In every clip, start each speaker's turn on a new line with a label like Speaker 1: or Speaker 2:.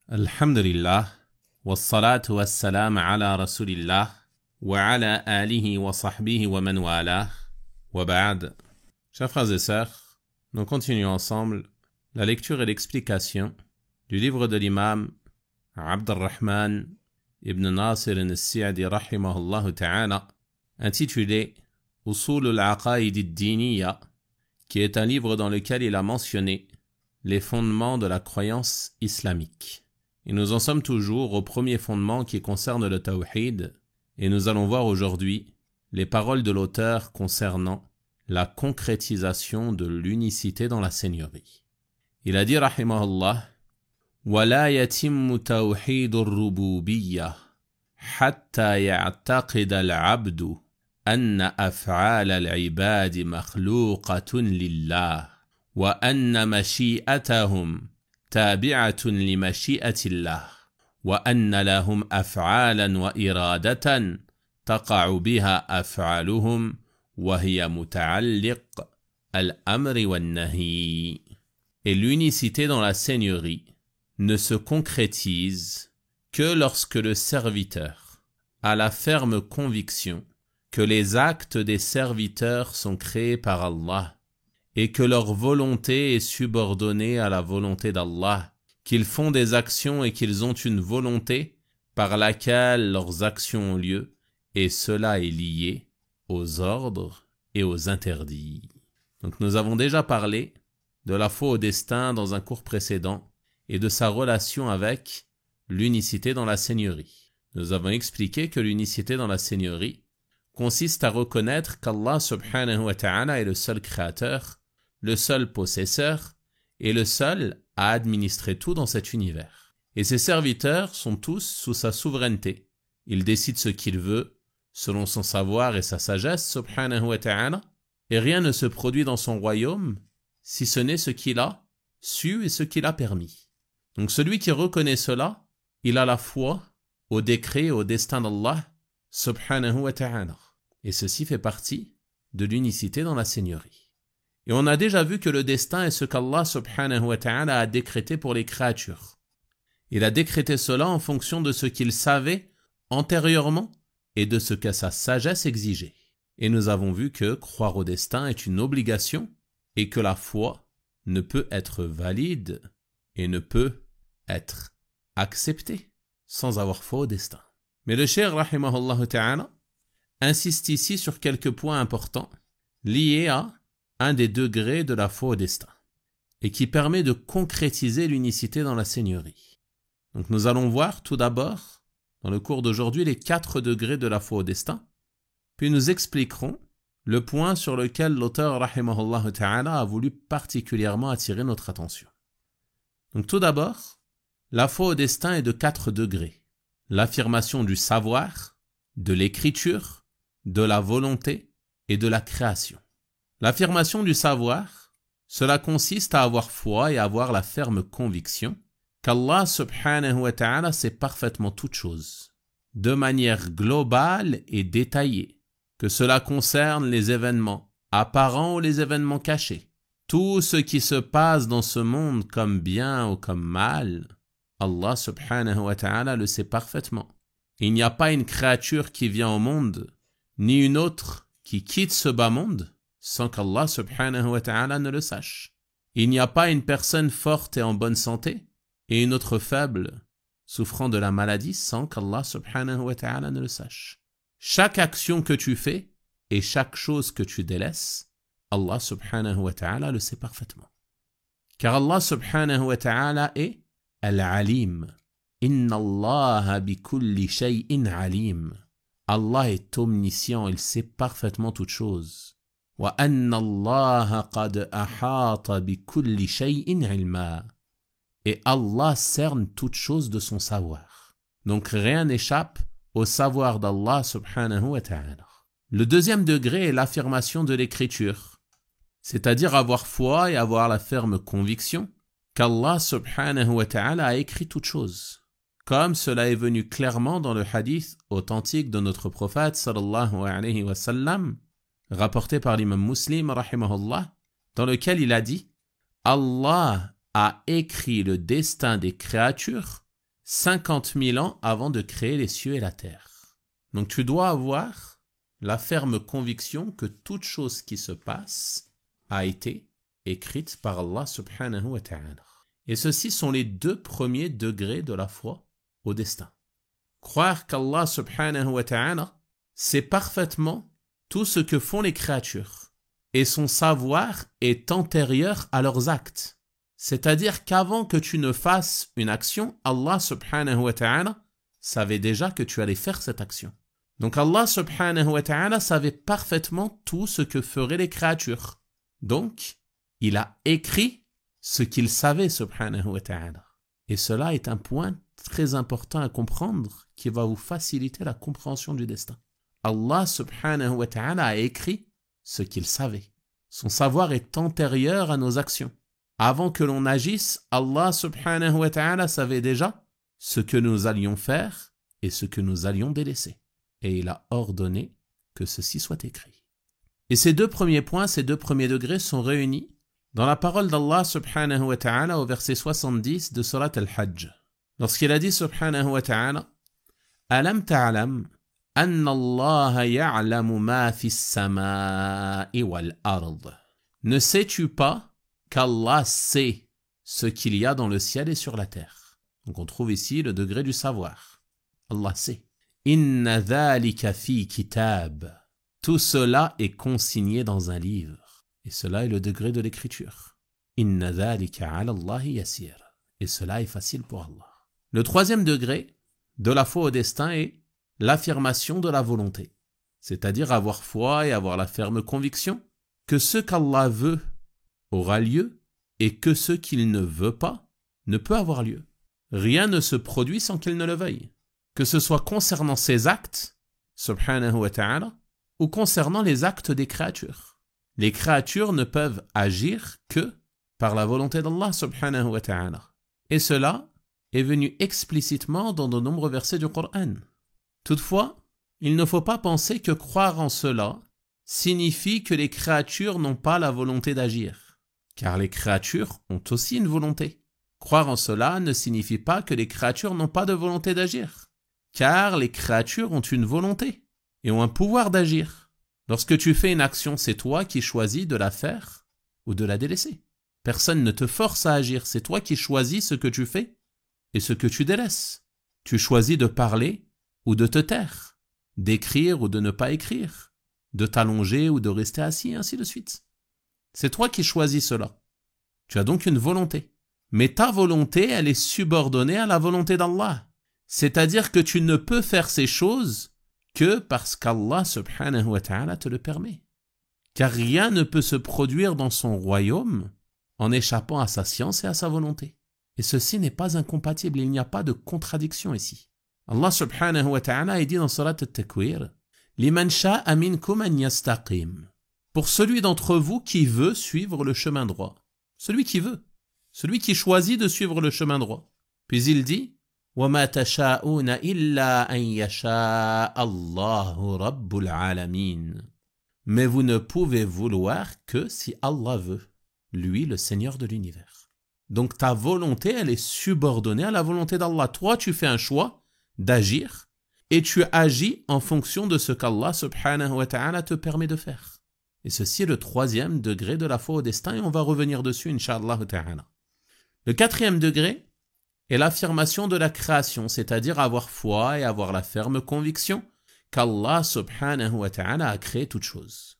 Speaker 1: Alhamdulillah, wassalatu wassalam ala rasulillah, wa ala alihi wa sahbihi wa man walah, wa ba'd. Chers frères et sœurs, nous continuons ensemble la lecture et l'explication du livre de l'imam Abd al-Rahman ibn Nasir al-Sa'di rahimahullah ta'ala, intitulé Usul al-Aqaid al-Diniya, qui est un livre dans lequel il a mentionné les fondements de la croyance islamique. Et nous en sommes toujours au premier fondement qui concerne le tawhid, et nous allons voir aujourd'hui les paroles de l'auteur concernant la concrétisation de l'unicité dans la seigneurie. Il a dit rahimahullah: وَلَا يَتِمُّ تَوْحِيدُ الرُّبُوبِيَّةِ حَتَّى يَعْتَقِدَ الْعَبْدُ أَنَّ أَفْعَالَ الْعِبَادِ مَخْلُوقَةٌ لِلَّهِ وَأَنَّ مَشِيئَتَهُمْ تابعة لمشيئة الله وأن لهم أفعالا وإرادة تقع بها أفعالهم وهي متعلق الأمر والنهي. Et l'unicité dans la seigneurie ne se concrétise que lorsque le serviteur a la ferme conviction que les actes des serviteurs sont créés par Allah et que leur volonté est subordonnée à la volonté d'Allah, qu'ils font des actions et qu'ils ont une volonté par laquelle leurs actions ont lieu, et cela est lié aux ordres et aux interdits. Donc nous avons déjà parlé de la foi au destin dans un cours précédent et de sa relation avec l'unicité dans la seigneurie. Nous avons expliqué que l'unicité dans la seigneurie consiste à reconnaître qu'Allah subhanahu wa ta'ala est le seul créateur, le seul possesseur et le seul à administrer tout dans cet univers. Et ses serviteurs sont tous sous sa souveraineté. Il décide ce qu'il veut, selon son savoir et sa sagesse, subhanahu wa ta'ala, et rien ne se produit dans son royaume, si ce n'est ce qu'il a su et ce qu'il a permis. Donc celui qui reconnaît cela, il a la foi au décret et au destin d'Allah, subhanahu wa ta'ala. Et ceci fait partie de l'unicité dans la seigneurie. Et on a déjà vu que le destin est ce qu'Allah subhanahu wa ta'ala a décrété pour les créatures. Il a décrété cela en fonction de ce qu'il savait antérieurement et de ce que sa sagesse exigeait. Et nous avons vu que croire au destin est une obligation et que la foi ne peut être valide et ne peut être acceptée sans avoir foi au destin. Mais le cheikh rahimahullah ta'ala insiste ici sur quelques points importants liés à un des degrés de la foi au destin, et qui permet de concrétiser l'unicité dans la seigneurie. Donc nous allons voir tout d'abord, dans le cours d'aujourd'hui, les 4 degrés de la foi au destin, puis nous expliquerons le point sur lequel l'auteur rahimahullah ta'ala a voulu particulièrement attirer notre attention. Donc tout d'abord, la foi au destin est de 4 degrés. L'affirmation du savoir, de l'écriture, de la volonté et de la création. L'affirmation du savoir, cela consiste à avoir foi et à avoir la ferme conviction qu'Allah subhanahu wa ta'ala sait parfaitement toutes choses, de manière globale et détaillée, que cela concerne les événements apparents ou les événements cachés. Tout ce qui se passe dans ce monde comme bien ou comme mal, Allah subhanahu wa ta'ala le sait parfaitement. Il n'y a pas une créature qui vient au monde, ni une autre qui quitte ce bas monde, sans qu'Allah subhanahu wa ta'ala ne le sache. Il n'y a pas une personne forte et en bonne santé, et une autre faible, souffrant de la maladie, sans qu'Allah subhanahu wa ta'ala ne le sache. Chaque action que tu fais, et chaque chose que tu délaisses, Allah subhanahu wa ta'ala le sait parfaitement. Car Allah subhanahu wa ta'ala est Al-Alim. Inna Allah bi kulli shay'in alim. Allah est omniscient, il sait parfaitement toutes choses. وَأَنَّ اللَّهَ قَدْ أَحَاطَ بِكُلِّ شَيْءٍ عِلْمًا. Et Allah cerne toutes choses de son savoir. Donc rien n'échappe au savoir d'Allah subhanahu wa ta'ala. Le deuxième degré est l'affirmation de l'écriture, c'est-à-dire avoir foi et avoir la ferme conviction qu'Allah subhanahu wa ta'ala a écrit toutes choses, comme cela est venu clairement dans le hadith authentique de notre prophète sallallahu alayhi wa sallam, rapporté par l'imam Muslim rahimahullah, dans lequel il a dit: Allah a écrit le destin des créatures 50 000 ans avant de créer les cieux et la terre. Donc tu dois avoir la ferme conviction que toute chose qui se passe a été écrite par Allah subhanahu wa ta'ala. Et ceux-ci sont les 2 premiers degrés de la foi au destin. Croire qu'Allah subhanahu wa ta'ala sait parfaitement tout ce que font les créatures et son savoir est antérieur à leurs actes. C'est-à-dire qu'avant que tu ne fasses une action, Allah subhanahu wa ta'ala savait déjà que tu allais faire cette action. Donc Allah subhanahu wa ta'ala savait parfaitement tout ce que feraient les créatures. Donc, il a écrit ce qu'il savait subhanahu wa ta'ala. Et cela est un point très important à comprendre qui va vous faciliter la compréhension du destin. Allah subhanahu wa ta'ala a écrit ce qu'il savait. Son savoir est antérieur à nos actions. Avant que l'on agisse, Allah subhanahu wa ta'ala savait déjà ce que nous allions faire et ce que nous allions délaisser. Et il a ordonné que ceci soit écrit. Et ces 2 premiers points, ces 2 premiers degrés sont réunis dans la parole d'Allah subhanahu wa ta'ala au verset 70 de Surat Al-Hajj. Lorsqu'il a dit subhanahu wa ta'ala « Alam ta'alam anna Allah ya'lamu ma fi as-sama'i wal-ard » Ne sais-tu pas qu'Allah sait ce qu'il y a dans le ciel et sur la terre. Donc on trouve ici le degré du savoir. Allah sait. Inna dhalika fi kitab. Tout cela est consigné dans un livre. Et cela est le degré de l'écriture. Inna dhalika ala Allahi yasir. Et cela est facile pour Allah. Le 3e degré de la foi au destin est l'affirmation de la volonté. C'est-à-dire avoir foi et avoir la ferme conviction que ce qu'Allah veut aura lieu et que ce qu'il ne veut pas ne peut avoir lieu. Rien ne se produit sans qu'il ne le veuille. Que ce soit concernant ses actes, subhanahu wa ta'ala, ou concernant les actes des créatures. Les créatures ne peuvent agir que par la volonté d'Allah subhanahu wa ta'ala. Et cela est venu explicitement dans de nombreux versets du Coran. Toutefois, il ne faut pas penser que croire en cela signifie que les créatures n'ont pas la volonté d'agir, car les créatures ont aussi une volonté. Croire en cela ne signifie pas que les créatures n'ont pas de volonté d'agir, car les créatures ont une volonté et ont un pouvoir d'agir. Lorsque tu fais une action, c'est toi qui choisis de la faire ou de la délaisser. Personne ne te force à agir, c'est toi qui choisis ce que tu fais et ce que tu délaisses. Tu choisis de parler ou de te taire, d'écrire ou de ne pas écrire, de t'allonger ou de rester assis, et ainsi de suite. C'est toi qui choisis cela. Tu as donc une volonté. Mais ta volonté, elle est subordonnée à la volonté d'Allah. C'est-à-dire que tu ne peux faire ces choses que parce qu'Allah subhanahu wa ta'ala te le permet. Car rien ne peut se produire dans son royaume en échappant à sa science et à sa volonté. Et ceci n'est pas incompatible, il n'y a pas de contradiction ici. Allah subhanahu wa ta'ala a dit dans Surat At-Takwir « Liman sha'a minkum an yastaqim » pour celui d'entre vous qui veut suivre le chemin droit. Celui qui veut. Celui qui choisit de suivre le chemin droit. Puis il dit « وَمَا تَشَاءُونَ إِلَّا أَن يَشَاءَ اللَّهُ رَبُّ الْعَالَمِينَ » Mais vous ne pouvez vouloir que si Allah veut, lui le Seigneur de l'univers. Donc ta volonté, elle est subordonnée à la volonté d'Allah. Toi, tu fais un choix d'agir et tu agis en fonction de ce qu'Allah subhanahu wa ta'ala te permet de faire. Et ceci est le 3e degré de la foi au destin et on va revenir dessus, incha'Allah ta'ala. Le 4e degré est l'affirmation de la création, c'est-à-dire avoir foi et avoir la ferme conviction qu'Allah subhanahu wa ta'ala a créé toute chose.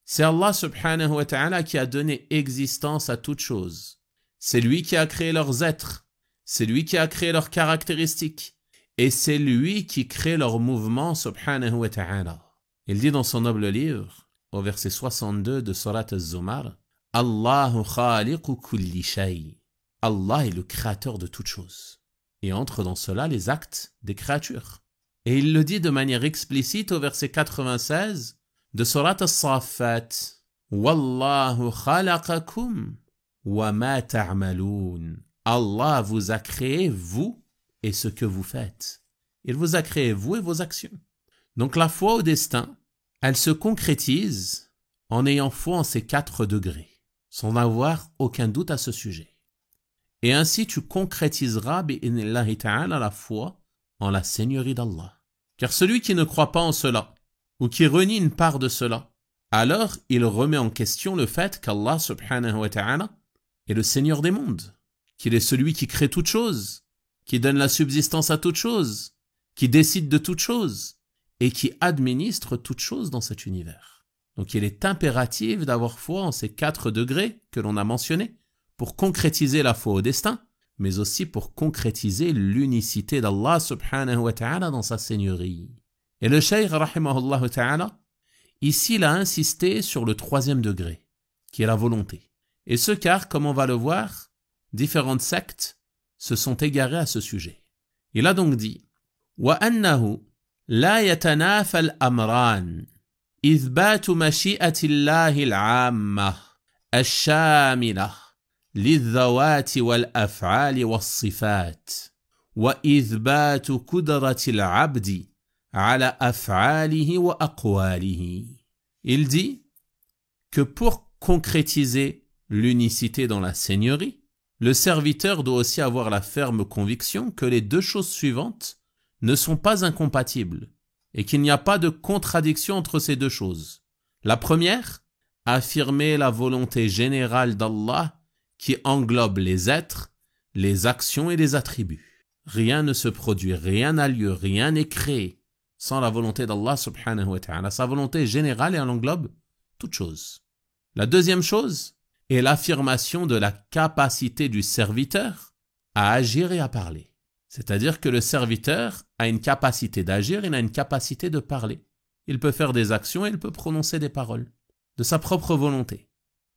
Speaker 1: C'est Allah subhanahu wa ta'ala qui a donné existence à toute chose. C'est lui qui a créé leurs êtres, c'est lui qui a créé leurs caractéristiques, et c'est lui qui crée leurs mouvements subhanahu wa ta'ala. Il dit dans son noble livre, au verset 62 de Surat Az-Zumar, « Allahu khaliqu kulli shay » Allah est le créateur de toutes choses. Et entre dans cela les actes des créatures. Et il le dit de manière explicite au verset 96 de Surat As-Saffat. Wallahu khalaqakum wa ma ta'maloun. Allah vous a créé, vous, et ce que vous faites. Il vous a créé, vous et vos actions. Donc la foi au destin, elle se concrétise en ayant foi en ces 4 degrés, sans avoir aucun doute à ce sujet. Et ainsi tu concrétiseras bi'idhnillahi ta'ala la foi en la Seigneurie d'Allah. Car celui qui ne croit pas en cela, ou qui renie une part de cela, alors il remet en question le fait qu'Allah subhanahu wa ta'ala est le Seigneur des mondes, qu'il est celui qui crée toutes choses, qui donne la subsistance à toutes choses, qui décide de toutes choses, et qui administre toutes choses dans cet univers. Donc il est impératif d'avoir foi en ces 4 degrés que l'on a mentionnés, pour concrétiser la foi au destin, mais aussi pour concrétiser l'unicité d'Allah subhanahu wa ta'ala dans sa seigneurie. Et le Cheikh rahimahullah ta'ala, ici il a insisté sur le 3e degré, qui est la volonté. Et ce car, comme on va le voir, différentes sectes se sont égarées à ce sujet. Il a donc dit وَأَنَّهُ لَا يَتَنَافَى الْأَمْرَانِ إِثْبَاتُ مَشِيئَةِ اللَّهِ الْعَامَّةِ الشَّامِلَةِ للذوات والأفعال والصفات وإثبات قدرة العبد على أفعاله وأقواله. Il dit que pour concrétiser l'unicité dans la Seigneurie, le serviteur doit aussi avoir la ferme conviction que les 2 choses suivantes ne sont pas incompatibles et qu'il n'y a pas de contradiction entre ces 2 choses. La première, affirmer la volonté générale d'Allah qui englobe les êtres, les actions et les attributs. Rien ne se produit, rien n'a lieu, rien n'est créé sans la volonté d'Allah subhanahu wa ta'ala. Sa volonté est générale et elle englobe toutes choses. La deuxième chose est l'affirmation de la capacité du serviteur à agir et à parler. C'est-à-dire que le serviteur a une capacité d'agir, il a une capacité de parler. Il peut faire des actions et il peut prononcer des paroles de sa propre volonté.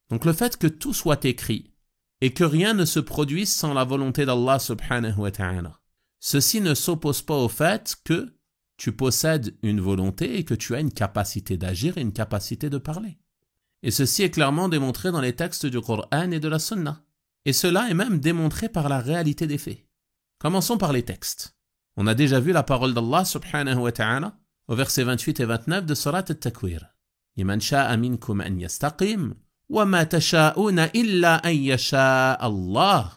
Speaker 1: Donc le fait que tout soit écrit et que rien ne se produise sans la volonté d'Allah subhanahu wa ta'ala, ceci ne s'oppose pas au fait que tu possèdes une volonté et que tu as une capacité d'agir et une capacité de parler. Et ceci est clairement démontré dans les textes du Coran et de la Sunna. Et cela est même démontré par la réalité des faits. Commençons par les textes. On a déjà vu la parole d'Allah subhanahu wa ta'ala au verset 28 et 29 de Surat At-Takwir. « Liman sha'a minkum an yastaqim » وَمَا تَشَاءُونَ إِلَّا أَن يَشَاءَ اللَّهُ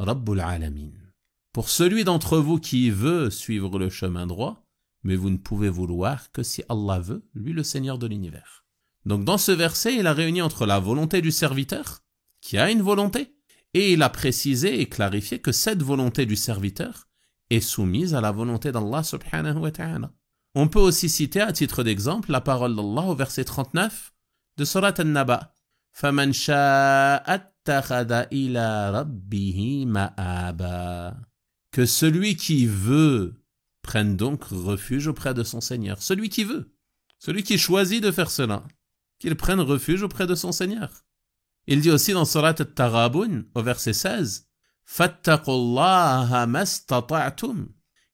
Speaker 1: رَبُّ الْعَالَمِينَ. Pour celui d'entre vous qui veut suivre le chemin droit, mais vous ne pouvez vouloir que si Allah veut, lui le Seigneur de l'univers. Donc dans ce verset, il a réuni entre la volonté du serviteur, qui a une volonté, et il a précisé et clarifié que cette volonté du serviteur est soumise à la volonté d'Allah subhanahu wa ta'ala. On peut aussi citer à titre d'exemple la parole d'Allah au verset 39 de Surat An-Naba. فَمَنْ شَاءَ اتَّخَذَ إِلَى رَبِّهِ مَآبًا. Que celui qui veut prenne donc refuge auprès de son Seigneur. Celui qui veut, celui qui choisit de faire cela, qu'il prenne refuge auprès de son Seigneur. Il dit aussi dans Surat At-Taghabun, au verset 16, فَاتَّقُوا اللَّهَ مَا اسْتَطَعْتُمْ.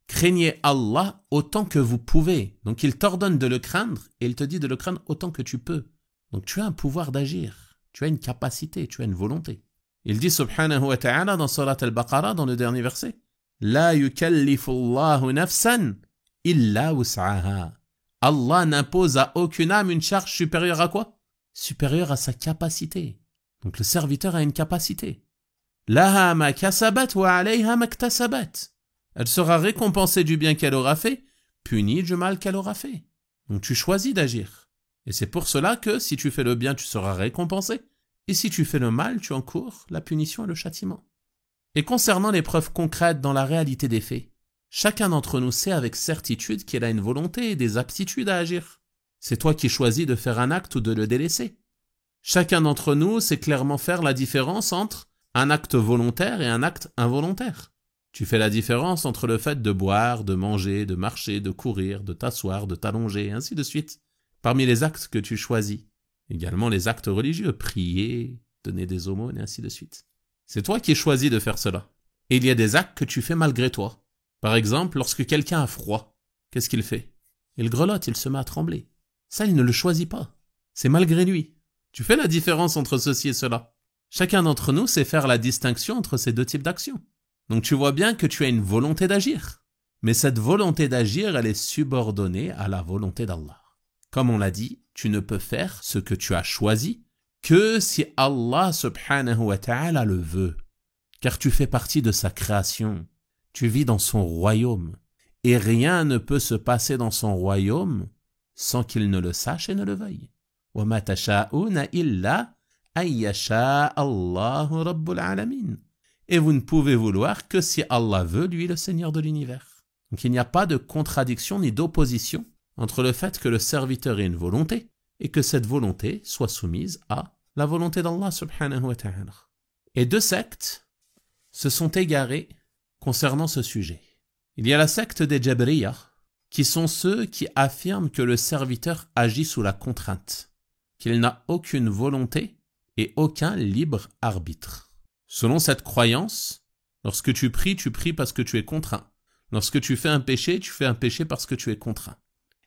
Speaker 1: Craignez Allah autant que vous pouvez. Donc il t'ordonne de le craindre et il te dit de le craindre autant que tu peux. Donc tu as un pouvoir d'agir. Tu as une capacité, tu as une volonté. Il dit subhanahu wa ta'ala dans Surat Al-Baqarah, dans le dernier verset, La yukallifu Allahu nafsan illa wus'aha. Allah n'impose à aucune âme une charge supérieure à quoi? Supérieure à sa capacité. Donc le serviteur a une capacité. Laha ma kasabat wa alayha ma iktasabat. Elle sera récompensée du bien qu'elle aura fait, punie du mal qu'elle aura fait. Donc tu choisis d'agir. Et c'est pour cela que si tu fais le bien, tu seras récompensé. Et si tu fais le mal, tu encours la punition et le châtiment. Et concernant les preuves concrètes dans la réalité des faits, chacun d'entre nous sait avec certitude qu'il a une volonté et des aptitudes à agir. C'est toi qui choisis de faire un acte ou de le délaisser. Chacun d'entre nous sait clairement faire la différence entre un acte volontaire et un acte involontaire. Tu fais la différence entre le fait de boire, de manger, de marcher, de courir, de t'asseoir, de t'allonger, et ainsi de suite. Parmi les actes que tu choisis, également les actes religieux, prier, donner des aumônes et ainsi de suite. C'est toi qui choisis de faire cela. Et il y a des actes que tu fais malgré toi. Par exemple, lorsque quelqu'un a froid, qu'est-ce qu'il fait? Il grelotte, il se met à trembler. Ça, il ne le choisit pas. C'est malgré lui. Tu fais la différence entre ceci et cela. Chacun d'entre nous sait faire la distinction entre ces 2 types d'actions. Donc tu vois bien que tu as une volonté d'agir. Mais cette volonté d'agir, elle est subordonnée à la volonté d'Allah. Comme on l'a dit, tu ne peux faire ce que tu as choisi que si Allah subhanahu wa ta'ala le veut. car tu fais partie de sa création. Tu vis dans son royaume, et rien ne peut se passer dans son royaume sans qu'il ne le sache et ne le veuille. وَمَا تَشَاءُونَ إِلَّا أَن يَشَاءَ اللَّهُ رَبُّ الْعَالَمِينَ. Et vous ne pouvez vouloir que si Allah veut, lui, le Seigneur de l'univers. Donc il n'y a pas de contradiction ni d'opposition entre le fait que le serviteur ait une volonté et que cette volonté soit soumise à la volonté d'Allah subhanahu wa ta'ala. Et deux sectes se sont égarées concernant ce sujet. Il y a la secte des Jabriyah, qui sont ceux qui affirment que le serviteur agit sous la contrainte, qu'il n'a aucune volonté et aucun libre arbitre. Selon cette croyance, lorsque tu pries parce que tu es contraint. Lorsque tu fais un péché parce que tu es contraint.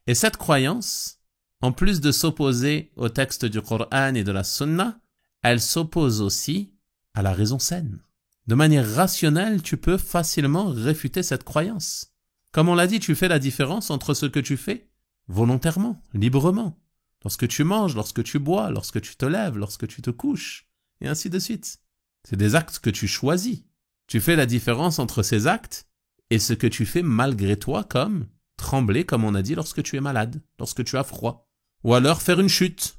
Speaker 1: Et cette croyance, en plus de s'opposer au texte du Coran et de la Sunna, elle s'oppose aussi à la raison saine. De manière rationnelle, tu peux facilement réfuter cette croyance. Comme on l'a dit, tu fais la différence entre ce que tu fais volontairement, librement, lorsque tu manges, lorsque tu bois, lorsque tu te lèves, lorsque tu te couches, et ainsi de suite. C'est des actes que tu choisis. Tu fais la différence entre ces actes et ce que tu fais malgré toi, comme trembler, comme on a dit, lorsque tu es malade, lorsque tu as froid, ou alors faire une chute.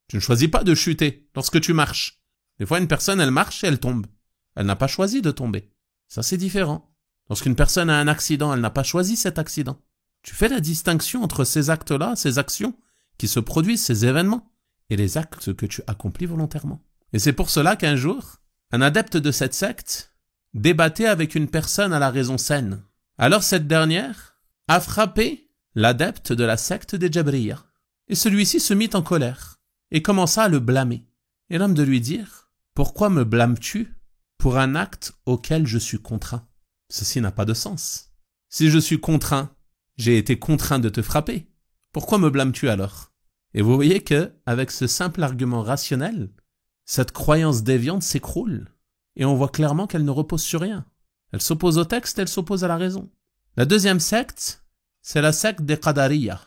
Speaker 1: Tu ne choisis pas de chuter lorsque tu marches. Des fois, une personne, elle marche et elle tombe. Elle n'a pas choisi de tomber. Ça, c'est différent. Lorsqu'une personne a un accident, elle n'a pas choisi cet accident. Tu fais la distinction entre ces actes-là, ces actions qui se produisent, ces événements, et les actes que tu accomplis volontairement. Et c'est pour cela qu'un jour, un adepte de cette secte débattait avec une personne à la raison saine. Alors cette dernière a frappé l'adepte de la secte des Jabriyah. Et celui-ci se mit en colère et commença à le blâmer. Et l'homme de lui dire « Pourquoi me blâmes-tu pour un acte auquel je suis contraint ? Ceci n'a pas de sens. Si je suis contraint, j'ai été contraint de te frapper. Pourquoi me blâmes-tu alors ?» Et vous voyez que, avec ce simple argument rationnel, cette croyance déviante s'écroule. Et on voit clairement qu'elle ne repose sur rien. Elle s'oppose au texte, elle s'oppose à la raison. La deuxième secte, c'est la secte des Qadariyah,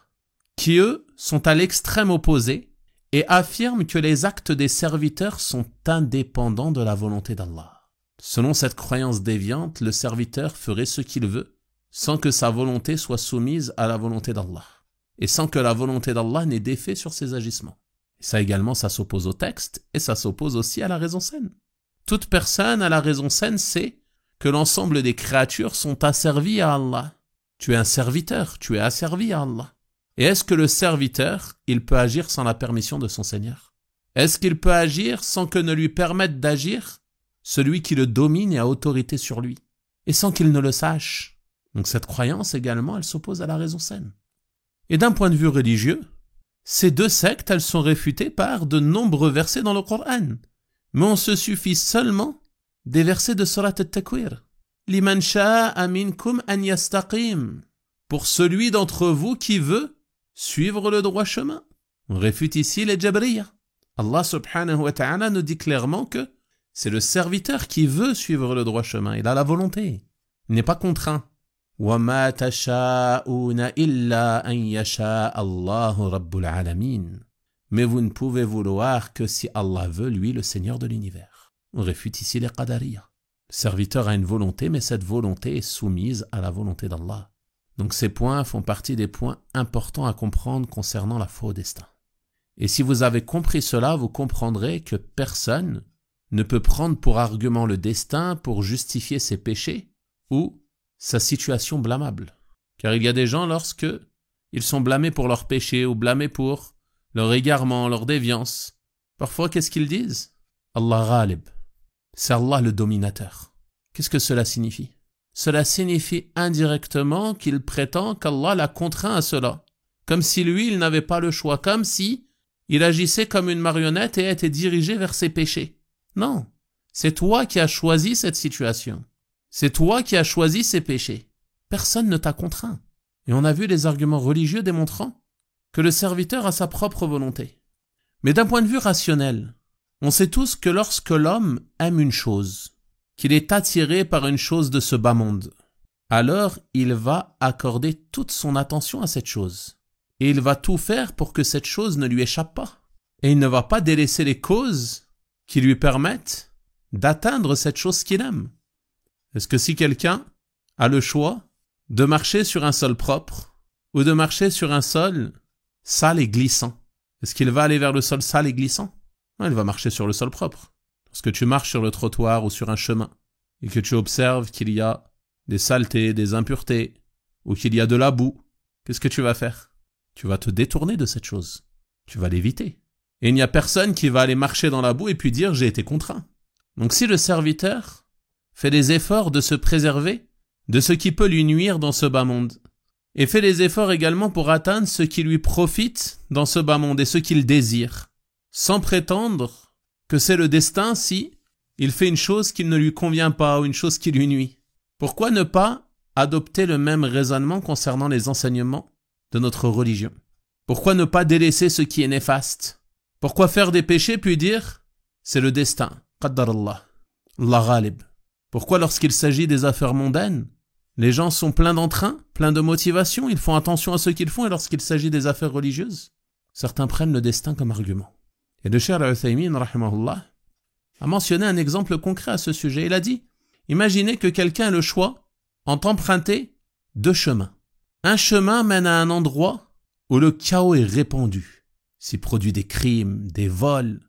Speaker 1: qui eux sont à l'extrême opposé et affirment que les actes des serviteurs sont indépendants de la volonté d'Allah. Selon cette croyance déviante, le serviteur ferait ce qu'il veut, sans que sa volonté soit soumise à la volonté d'Allah, et sans que la volonté d'Allah n'ait d'effet sur ses agissements. Et ça également, ça s'oppose au texte, et ça s'oppose aussi à la raison saine. Toute personne à la raison saine sait que l'ensemble des créatures sont asservies à Allah. Tu es un serviteur, tu es asservi à Allah. Et est-ce que le serviteur, il peut agir sans la permission de son Seigneur ? Est-ce qu'il peut agir sans que ne lui permette d'agir celui qui le domine et a autorité sur lui, et sans qu'il ne le sache ? Donc cette croyance également, elle s'oppose à la raison saine. Et d'un point de vue religieux, ces deux sectes, elles sont réfutées par de nombreux versets dans le Coran. Mais on se suffit seulement des versets de Surat al-Takwir. « Liman sha'a minkum an yastaqim » pour celui d'entre vous qui veut suivre le droit chemin. On réfute ici les Jabriyah. Allah subhanahu wa ta'ala nous dit clairement que c'est le serviteur qui veut suivre le droit chemin. Il a la volonté. Il n'est pas contraint. وَمَا تَشَاءُونَ إِلَّا أَن يَشَاءَ اللَّهُ رَبُّ الْعَالَمِينَ. Mais vous ne pouvez vouloir que si Allah veut, lui, le Seigneur de l'univers. On réfute ici les Qadariyah. Le serviteur a une volonté, mais cette volonté est soumise à la volonté d'Allah. Donc ces points font partie des points importants à comprendre concernant la foi au destin. Et si vous avez compris cela, vous comprendrez que personne ne peut prendre pour argument le destin pour justifier ses péchés ou sa situation blâmable. Car il y a des gens, lorsque ils sont blâmés pour leurs péchés ou blâmés pour leur égarement, leur déviance, parfois qu'est-ce qu'ils disent ? Allah ghalib. C'est Allah le dominateur. Qu'est-ce que cela signifie ? Cela signifie indirectement qu'il prétend qu'Allah l'a contraint à cela. Comme si lui, il n'avait pas le choix. Comme si il agissait comme une marionnette et était dirigé vers ses péchés. Non. C'est toi qui as choisi cette situation. C'est toi qui as choisi ces péchés. Personne ne t'a contraint. Et on a vu les arguments religieux démontrant que le serviteur a sa propre volonté. Mais d'un point de vue rationnel, on sait tous que lorsque l'homme aime une chose, qu'il est attiré par une chose de ce bas monde, alors il va accorder toute son attention à cette chose. Et il va tout faire pour que cette chose ne lui échappe pas. Et il ne va pas délaisser les causes qui lui permettent d'atteindre cette chose qu'il aime. Est-ce que si quelqu'un a le choix de marcher sur un sol propre ou de marcher sur un sol sale et glissant, est-ce qu'il va aller vers le sol sale et glissant? Non, il va marcher sur le sol propre. Lorsque tu marches sur le trottoir ou sur un chemin et que tu observes qu'il y a des saletés, des impuretés ou qu'il y a de la boue, qu'est-ce que tu vas faire? Tu vas te détourner de cette chose. Tu vas l'éviter. Et il n'y a personne qui va aller marcher dans la boue et puis dire « j'ai été contraint ». Donc si le serviteur fait des efforts de se préserver de ce qui peut lui nuire dans ce bas monde, et fait des efforts également pour atteindre ce qui lui profite dans ce bas monde et ce qu'il désire, sans prétendre que c'est le destin si il fait une chose qui ne lui convient pas ou une chose qui lui nuit. Pourquoi ne pas adopter le même raisonnement concernant les enseignements de notre religion? Pourquoi ne pas délaisser ce qui est néfaste? Pourquoi faire des péchés puis dire c'est le destin, qaddar Allah, Allah ghalib? Pourquoi lorsqu'il s'agit des affaires mondaines, les gens sont pleins d'entrain, pleins de motivation, ils font attention à ce qu'ils font, et lorsqu'il s'agit des affaires religieuses, certains prennent le destin comme argument. Et le Cheikh Al-Uthaymin, rahimahullah, a mentionné un exemple concret à ce sujet. Il a dit, imaginez que quelqu'un ait le choix entre emprunter 2 chemins. Un chemin mène à un endroit où le chaos est répandu. S'y produit des crimes, des vols,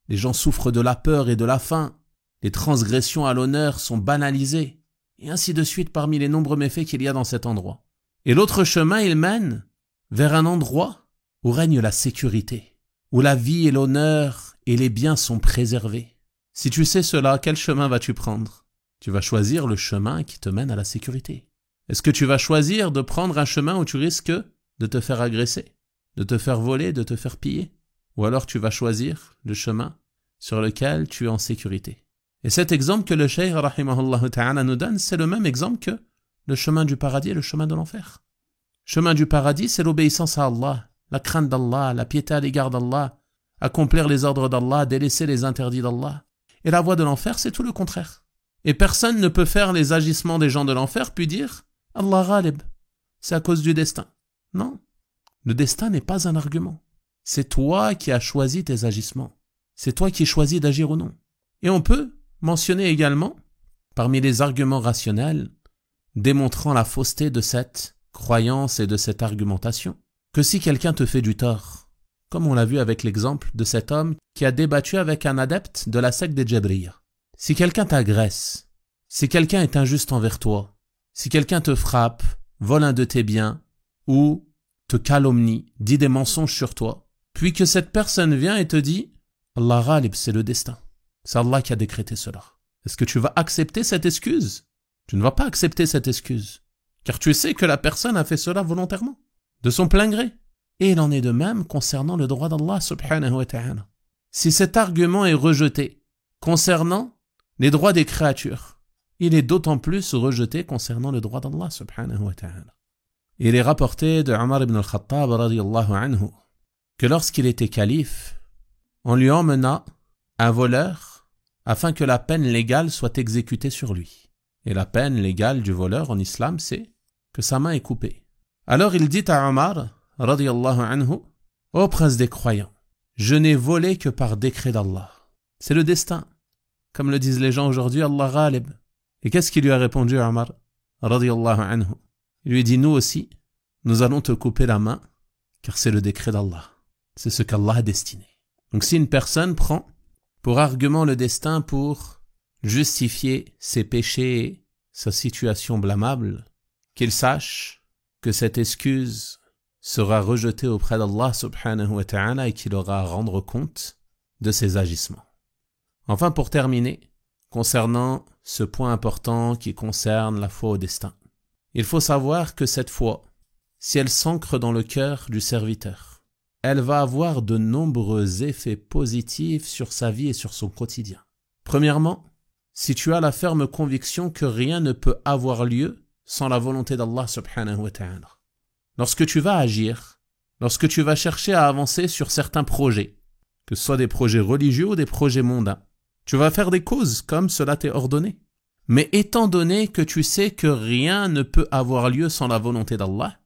Speaker 1: les gens souffrent de la peur et de la faim, les transgressions à l'honneur sont banalisées, et ainsi de suite parmi les nombreux méfaits qu'il y a dans cet endroit. Et l'autre chemin, il mène vers un endroit où règne la sécurité, où la vie et l'honneur et les biens sont préservés. Si tu sais cela, quel chemin vas-tu prendre? Tu vas choisir le chemin qui te mène à la sécurité. Est-ce que tu vas choisir de prendre un chemin où tu risques de te faire agresser, de te faire voler, de te faire piller? Ou alors tu vas choisir le chemin sur lequel tu es en sécurité? Et cet exemple que le Cheikh rahimahullah ta'ala nous donne, c'est le même exemple que le chemin du paradis et le chemin de l'enfer. Chemin du paradis, c'est l'obéissance à Allah, la crainte d'Allah, la piété à l'égard d'Allah, accomplir les ordres d'Allah, délaisser les interdits d'Allah. Et la voie de l'enfer, c'est tout le contraire. Et personne ne peut faire les agissements des gens de l'enfer puis dire « Allah ghalib », c'est à cause du destin. Non, le destin n'est pas un argument. C'est toi qui as choisi tes agissements. C'est toi qui choisis d'agir ou non. Et on peut mentionner également, parmi les arguments rationnels, démontrant la fausseté de cette croyance et de cette argumentation, que si quelqu'un te fait du tort, comme on l'a vu avec l'exemple de cet homme qui a débattu avec un adepte de la secte des Jabriya, si quelqu'un t'agresse, si quelqu'un est injuste envers toi, si quelqu'un te frappe, vole un de tes biens, ou te calomnie, dit des mensonges sur toi, puis que cette personne vient et te dit « Allah ghalib, c'est le destin ». C'est Allah qui a décrété cela. Est-ce que tu vas accepter cette excuse? Tu ne vas pas accepter cette excuse, car tu sais que la personne a fait cela volontairement, de son plein gré. Et il en est de même concernant le droit d'Allah subhanahu wa ta'ala. Si cet argument est rejeté concernant les droits des créatures, il est d'autant plus rejeté concernant le droit d'Allah subhanahu wa ta'ala. Il est rapporté de Omar ibn al-Khattab radiyallahu anhu que lorsqu'il était calife, on lui emmena un voleur afin que la peine légale soit exécutée sur lui. Et la peine légale du voleur en islam, c'est que sa main est coupée. Alors il dit à Omar, radiyallahu anhu, « Ô prince des croyants, je n'ai volé que par décret d'Allah. » C'est le destin. Comme le disent les gens aujourd'hui, Allah ghalib. Et qu'est-ce qu'il lui a répondu Omar, radiyallahu anhu? Il lui dit, nous aussi, nous allons te couper la main, car c'est le décret d'Allah. C'est ce qu'Allah a destiné. Donc si une personne prend pour argument le destin pour justifier ses péchés et sa situation blâmable, qu'il sache que cette excuse sera rejetée auprès d'Allah subhanahu wa ta'ala et qu'il aura à rendre compte de ses agissements. Enfin, pour terminer, concernant ce point important qui concerne la foi au destin, il faut savoir que cette foi, si elle s'ancre dans le cœur du serviteur, elle va avoir de nombreux effets positifs sur sa vie et sur son quotidien. Premièrement, si tu as la ferme conviction que rien ne peut avoir lieu sans la volonté d'Allah subhanahu wa ta'ala. Lorsque tu vas agir, lorsque tu vas chercher à avancer sur certains projets, que ce soit des projets religieux ou des projets mondains, tu vas faire des causes comme cela t'est ordonné. Mais étant donné que tu sais que rien ne peut avoir lieu sans la volonté d'Allah,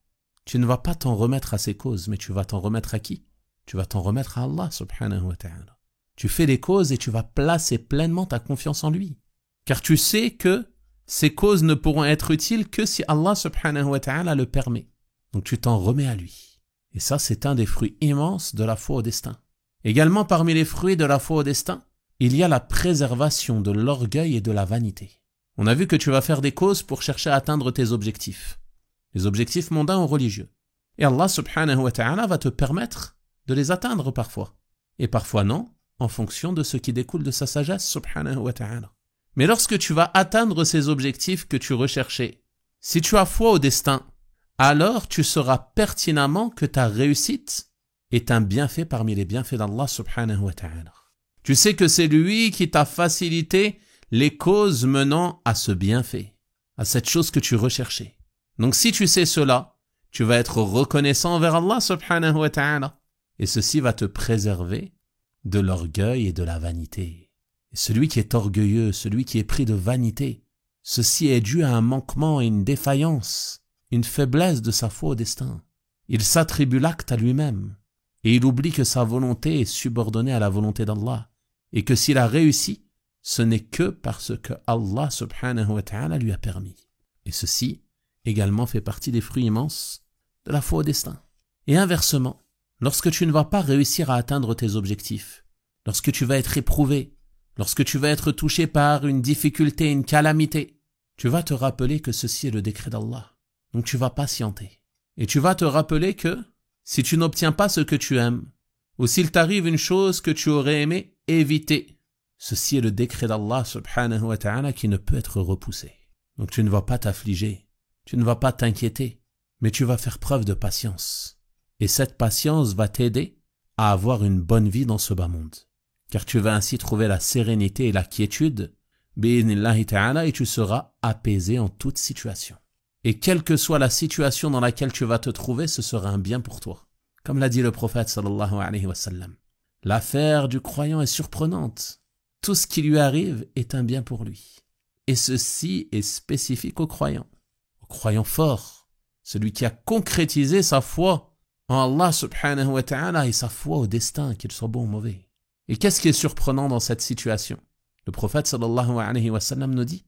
Speaker 1: tu ne vas pas t'en remettre à ces causes, mais tu vas t'en remettre à qui? Tu vas t'en remettre à Allah subhanahu wa ta'ala. Tu fais des causes et tu vas placer pleinement ta confiance en lui. Car tu sais que ces causes ne pourront être utiles que si Allah subhanahu wa ta'ala le permet. Donc tu t'en remets à lui. Et ça, c'est un des fruits immenses de la foi au destin. Également, parmi les fruits de la foi au destin, il y a la préservation de l'orgueil et de la vanité. On a vu que tu vas faire des causes pour chercher à atteindre tes objectifs. Les objectifs mondains ou religieux. Et Allah subhanahu wa ta'ala va te permettre de les atteindre parfois. Et parfois non, en fonction de ce qui découle de sa sagesse subhanahu wa ta'ala. Mais lorsque tu vas atteindre ces objectifs que tu recherchais, si tu as foi au destin, alors tu sauras pertinemment que ta réussite est un bienfait parmi les bienfaits d'Allah subhanahu wa ta'ala. Tu sais que c'est lui qui t'a facilité les causes menant à ce bienfait, à cette chose que tu recherchais. Donc si tu sais cela, tu vas être reconnaissant envers Allah subhanahu wa ta'ala. Et ceci va te préserver de l'orgueil et de la vanité. Et celui qui est orgueilleux, celui qui est pris de vanité, ceci est dû à un manquement et une défaillance, une faiblesse de sa foi au destin. Il s'attribue l'acte à lui-même et il oublie que sa volonté est subordonnée à la volonté d'Allah et que s'il a réussi, ce n'est que parce que Allah subhanahu wa ta'ala lui a permis. Et ceci également fait partie des fruits immenses de la foi au destin. Et inversement, lorsque tu ne vas pas réussir à atteindre tes objectifs, lorsque tu vas être éprouvé, lorsque tu vas être touché par une difficulté, une calamité, tu vas te rappeler que ceci est le décret d'Allah. Donc tu vas patienter. Et tu vas te rappeler que si tu n'obtiens pas ce que tu aimes, ou s'il t'arrive une chose que tu aurais aimé éviter, ceci est le décret d'Allah subhanahu wa ta'ala qui ne peut être repoussé. Donc tu ne vas pas t'affliger, tu ne vas pas t'inquiéter, mais tu vas faire preuve de patience. Et cette patience va t'aider à avoir une bonne vie dans ce bas monde. Car tu vas ainsi trouver la sérénité et la quiétude, bi'idhnillahi ta'ala, et tu seras apaisé en toute situation. Et quelle que soit la situation dans laquelle tu vas te trouver, ce sera un bien pour toi. Comme l'a dit le prophète sallallahu alayhi wa sallam. L'affaire du croyant est surprenante. Tout ce qui lui arrive est un bien pour lui. Et ceci est spécifique au croyant fort, celui qui a concrétisé sa foi en Allah subhanahu wa ta'ala et sa foi au destin, qu'il soit bon ou mauvais. Et qu'est-ce qui est surprenant dans cette situation? Le prophète sallallahu alayhi wa sallam nous dit,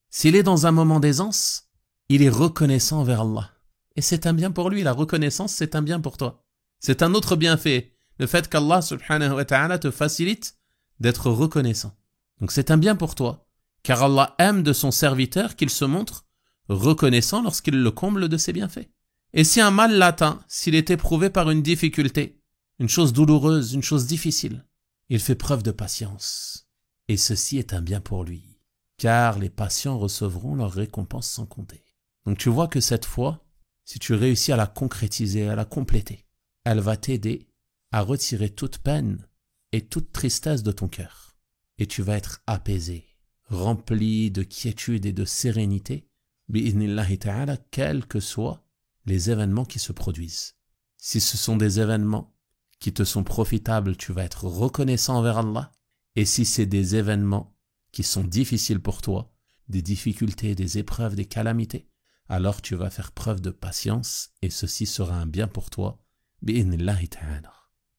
Speaker 1: s'il est dans un moment d'aisance, il est reconnaissant envers Allah. Et c'est un bien pour lui, la reconnaissance, c'est un bien pour toi. C'est un autre bienfait, le fait qu'Allah subhanahu wa ta'ala te facilite d'être reconnaissant. Donc c'est un bien pour toi, car Allah aime de son serviteur qu'il se montre reconnaissant lorsqu'il le comble de ses bienfaits. Et si un mal l'atteint, s'il est éprouvé par une difficulté, une chose douloureuse, une chose difficile, il fait preuve de patience. Et ceci est un bien pour lui, car les patients recevront leur récompense sans compter. Donc tu vois que cette foi, si tu réussis à la concrétiser, à la compléter, elle va t'aider à retirer toute peine et toute tristesse de ton cœur. Et tu vas être apaisé, rempli de quiétude et de sérénité, bi'idhnillahi ta'ala, quels que soient les événements qui se produisent. Si ce sont des événements qui te sont profitables, tu vas être reconnaissant envers Allah. Et si c'est des événements qui sont difficiles pour toi, des difficultés, des épreuves, des calamités, alors tu vas faire preuve de patience et ceci sera un bien pour toi, bi'idhnillahi ta'ala.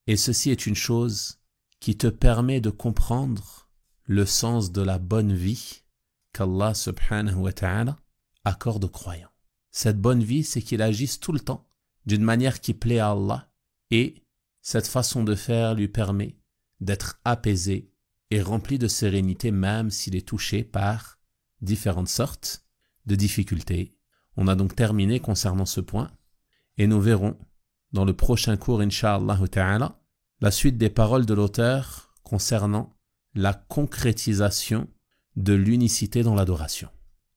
Speaker 1: Et ceci est une chose qui te permet de comprendre le sens de la bonne vie qu'Allah subhanahu wa ta'ala accorde aux croyants. Cette bonne vie, c'est qu'il agisse tout le temps d'une manière qui plaît à Allah et cette façon de faire lui permet d'être apaisé et rempli de sérénité même s'il est touché par différentes sortes de difficultés. On a donc terminé concernant ce point et nous verrons dans le prochain cours, incha'Allah ta'ala, la suite des paroles de l'auteur concernant la concrétisation de l'unicité dans l'adoration.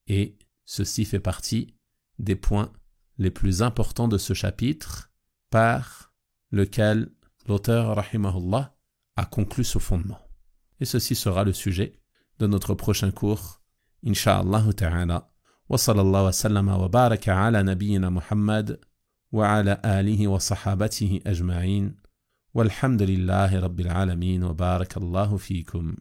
Speaker 1: Et ceci fait partie des points les plus importants de ce chapitre par lequel l'auteur, rahimahullah, a conclu ce fondement. Et ceci sera le sujet de notre prochain cours, incha'Allah ta'ala. Wa sallallahu wa sallama wa baraka ala nabiyyina Muhammad wa ala alihi wa sahabatihi ajma'in. Walhamdulillahi rabbil alamin wa barakallahu fikum.